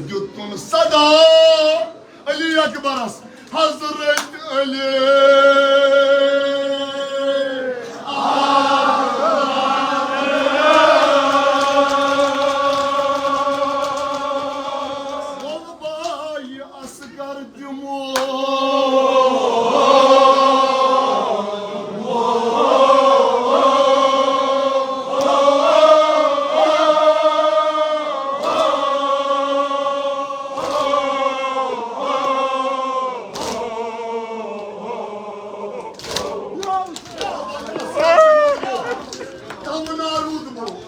Yutkun sada, Ali Ekberas, Hazreti Ali.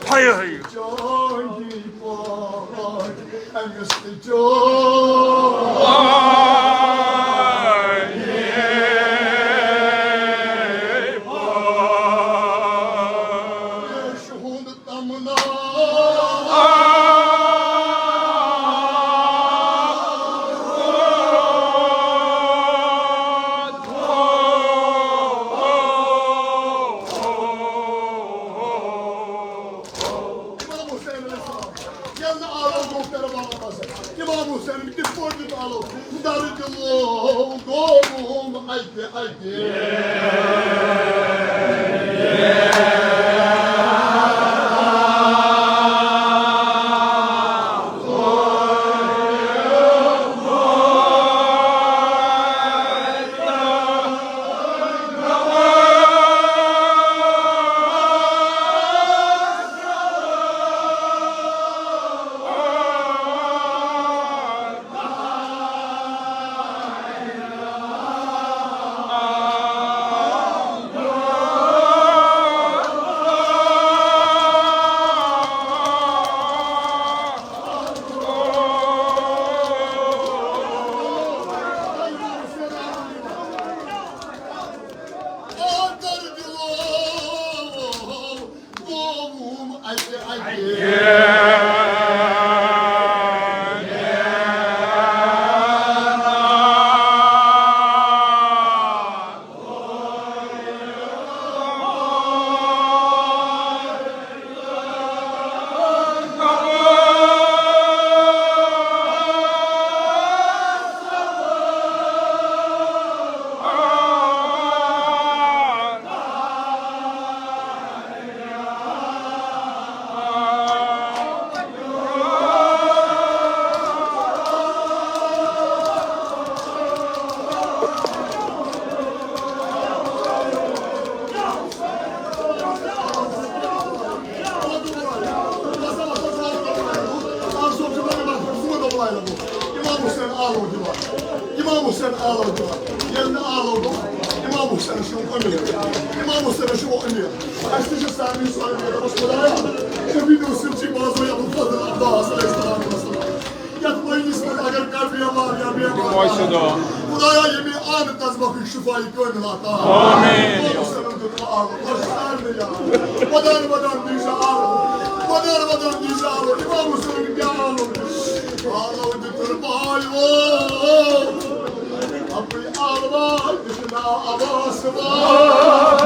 Hayır hayır. İmam Hüseyin bir sporcu alıp darıcılığı doğum haydi. İmam Hüseyin ağladılar. İmam Hüseyin ağladılar. Yerine ağladım. İmam Hüseyin şu önüyor. İmam Hüseyin şu önüyor. Açtıca sen bir sual bir adamı soraya. Şu videosun için bazı yapıp fazla Allah'a aleyhisselam. Yatmayın İsmail agar kalbiye var ya bir var. Buraya yemin anında bakın şifayı gönül hata. Amin. İmam Hüseyin'in dutma ağlı. Başlar ya. Vadan diyece ağlı. Vadan diyece ağlı. İmam Hüseyin'in bir ağlı. Ağlı tutturma yok. Kapıyı ağlama. Dışına avası var.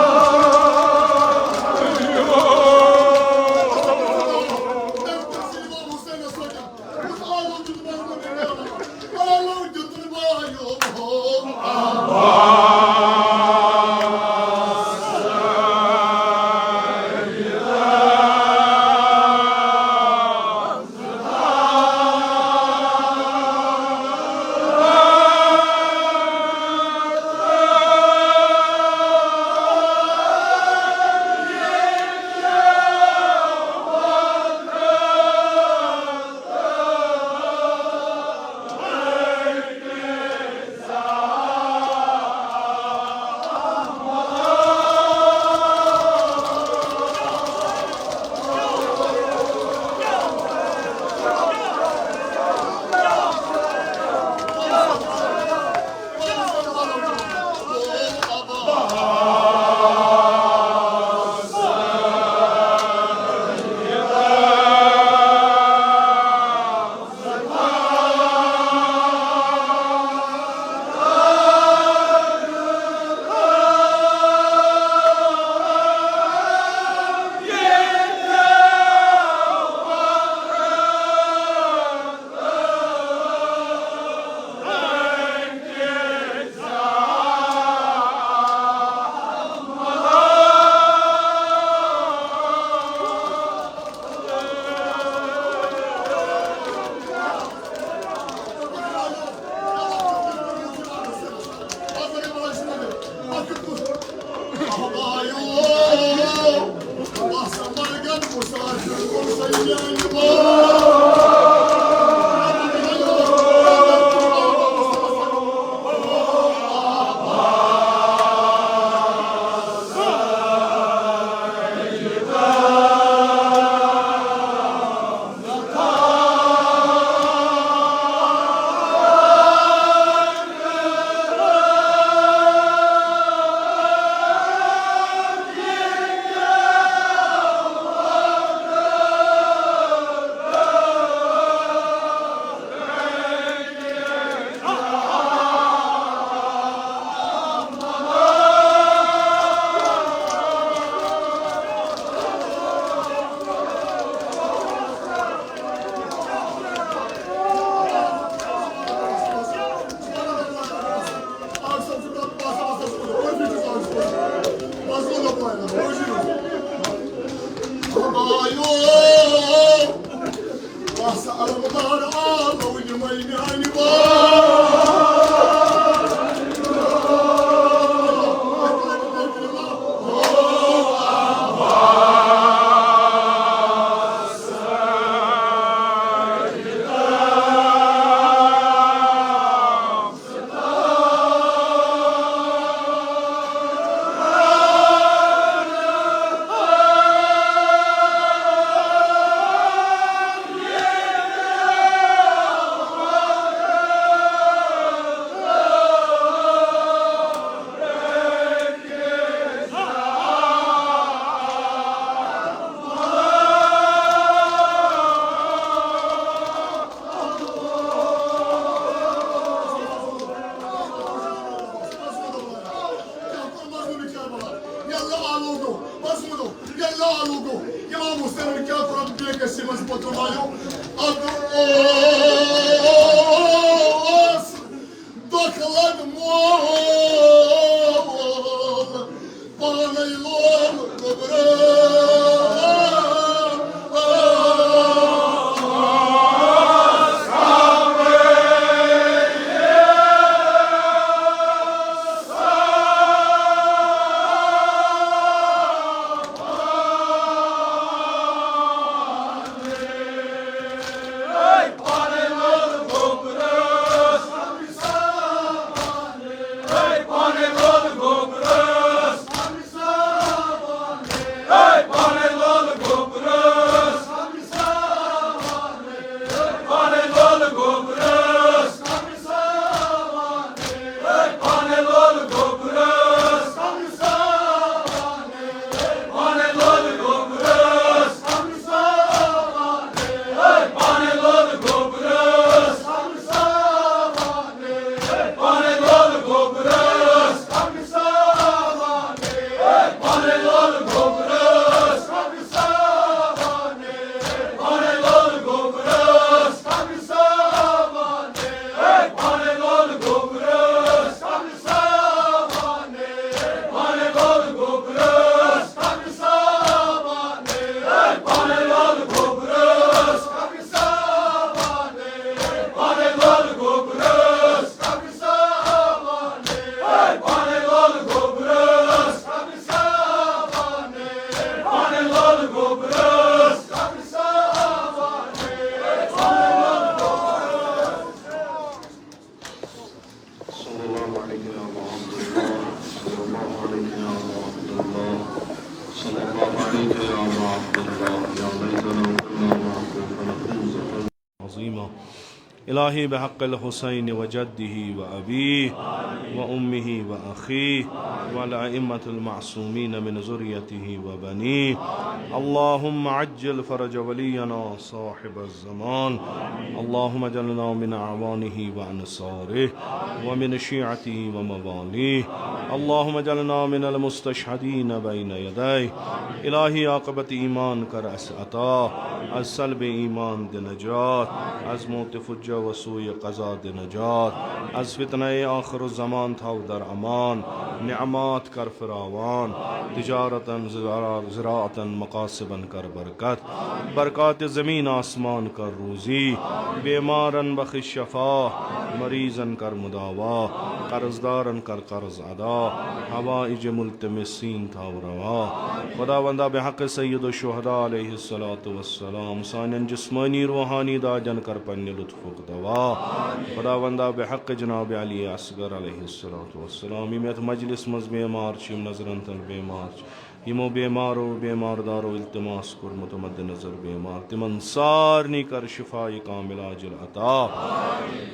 عليك يا أبا عبد الله صلى الله عليك يا أبا عبد الله يا ليتنا كنا معكم فنفوز عظيما إلهي بحق الحسين وجده وأبيه وأمه وأخيه والأئمة المعصومين من ذريته وبنيه اللهم عجل فرج ولينا صاحب الزمان اللهم اجعلنا من أعوانه وأنصاره ومن شيعته ومواليه اللهم اجعلنا من المستشهدين بين يديه إلهي عاقبت ایمان کر اس عطا از سلب ایمان د نجات از موت فجر و سوی قضا د نجات از فتنه آخر الزمان تھاو در امان نعمات کر فراوان تجارتا زراعتا مقاصبا کر برکات زمین آسمان کر روزی بیمارن بخش شفا مریضن کر مداوا قرضدارن کر قرض ادا حوائج ملتمسین تھاو روا خداوندا بحق سید الشہداء علیہ الصلوۃ والسلام سانن جسمانی روحانی داجن کر پنہ لطف دوا خداوندا بحق جناب علی اصغر علیہ الصلوۃ والسلام یمت مجلس مز بیمار چم نظرن تن بیمار یمو بیمارو بیماردارو التماس کورمت مد نظر بیمار تمن سارنی کر شفاء کامل عاجل عطا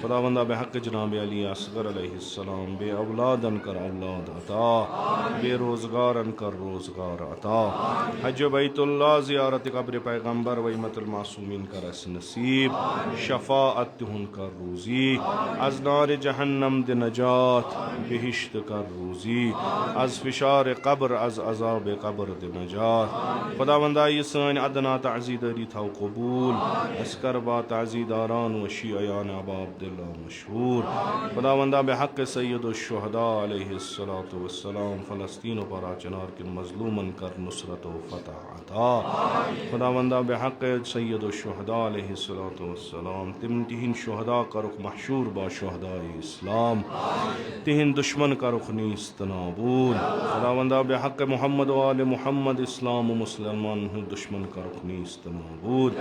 خداوندا بحق جناب علی اصغر علیہ السلام بے اولادن کر اولاد عطا بے روزگارن کر روزگار عطا حج بیت اللہ زیارت قبر پیغمبر ویمت المعصومین کر اس نصیب شفاعت تہن کر روزی از نار جہنم د نجات بہشت کر روزی از فشار قبر از عذاب قبر د نجات خداوندا یہ سان ادنا تعزیداری تھو قبول اسکربا تعزیداران و شیعیان ابا عبداللہ مشہور خداوندا بحق سید الشہداء علیہ الصلوۃ والسلام فلسطین و پرا چنار کن مظلومن کر نصرت و فتح عطا خداوندا بحق سید الشہداء علیہ الصلوۃ والسلام تم تہن شہداء کرک محشور با شہداء اسلام تہن دشمن کرک نیست نابود خداوندا بحق محمد و آل محمد اسلام و مسلمان دشمن کرک نیست نابود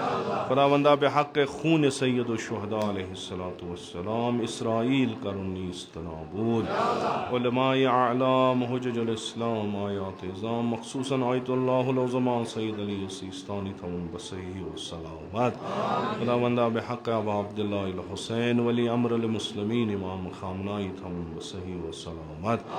خداوندا بحق خون سید الشہداء علیہ الصلوۃ والسلام اسرائیل کرن نیست نابود علماء اعلام حجج الاسلام آیات اعظام مخصوصاً آیت اللہ العظماء سید علی سیستانی تھون بصحیح و سلامت خداوندا بحق ابا عبداللہ الحسین ولی امر المسلمین امام خامنائی تھون بصحیح و سلامت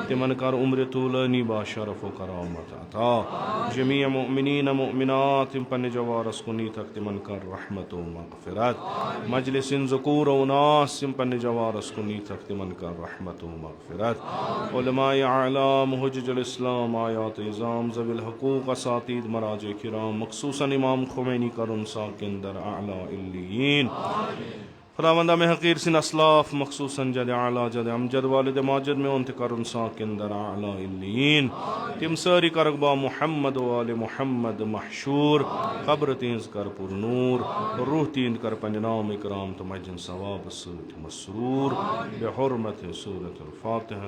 تمن کر عمر طولانی با شرف و کرامت عطا جمیع مؤمنین مؤمنات پن جوارس کنی تک تمن کر رحمت و مغفرت مجلس ذکور و ناس پن جوارس کنی تک تمن کر رحمت و مغفرت علماء اعلام حجج الاسلام آیات اعظام ذوی الحقوق اساتید مراجع کرام مخصوصاً امام خمینی کرن ساکن در اعلی علیین خداوندا میں حقیر سن اسلاف مخصوصاً جد اعلی جد امجد والد ماجد میں انت کرن ساکن در اعلی علیین تم ساری کرقبا محمد و آل محمد محشور قبر تینز کر پر نور روح تین کر پنجنام اکرام تو مجن ثواب سوت مسرور بحرمت سورة الفاتحة